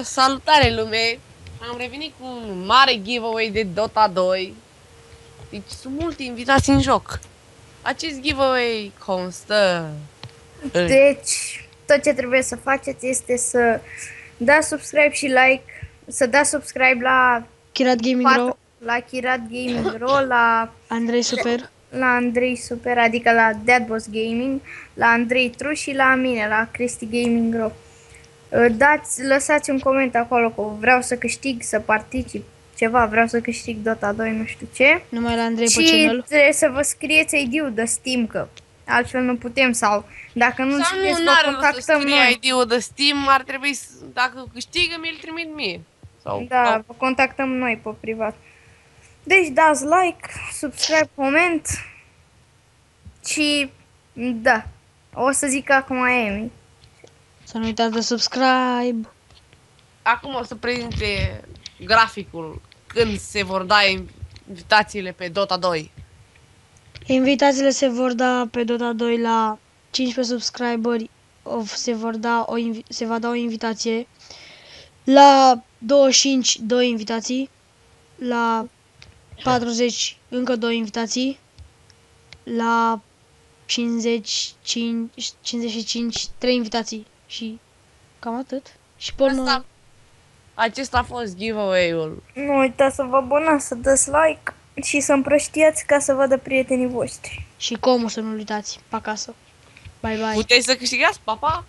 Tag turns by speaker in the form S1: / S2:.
S1: Salutare lume! Am revenit cu un mare giveaway de Dota 2. Deci sunt mulți invitați în joc. Acest giveaway constă în...
S2: Deci, tot ce trebuie să faceți este să dați subscribe și like, să dați subscribe la
S3: Chirat Gaming Ro,
S2: la Chirat Gaming Ro, la
S3: Andrei Super,
S2: Andrei Super, adică la Deadboss Gaming, la Andrei Tru și la mine, la Cristi Gaming Ro. Lăsați un coment acolo că vreau să câștig, să particip, ceva, vreau să câștig Dota 2, nu știu ce.
S3: numai la Andrei pe
S2: Și
S3: channel.
S2: trebuie să vă scrieți ID-ul de Steam, că altfel nu putem, sau dacă nu
S1: Sau
S2: scrieți,
S1: nu,
S2: vă
S1: n-are rost să
S2: contactăm
S1: scrie
S2: noi.
S1: ID-ul de Steam, ar trebui să, dacă câștigă, mi-l trimit mie. Sau,
S2: Da, vă contactăm noi pe privat. Deci dați like, subscribe, coment și da, o să zic acum Emi.
S3: Să nu uitați de subscribe.
S1: Acum o să prezinte graficul când se vor da invitațiile pe Dota 2.
S3: Invitațiile se vor da pe Dota 2 la 15 subscriberi. Se va da o invitație. La 25, 2 invitații. La 40, încă 2 invitații. La 55, 3 invitații. Și cam atât. Și pe urmă,
S1: Acesta a fost giveaway-ul.
S2: Nu uitați să vă abonați, să dați like și să împrăștiați ca să vadă prietenii voștri.
S3: și comul să nu uitați pe acasă. Bye bye.
S1: Puteți să câștigați, papa!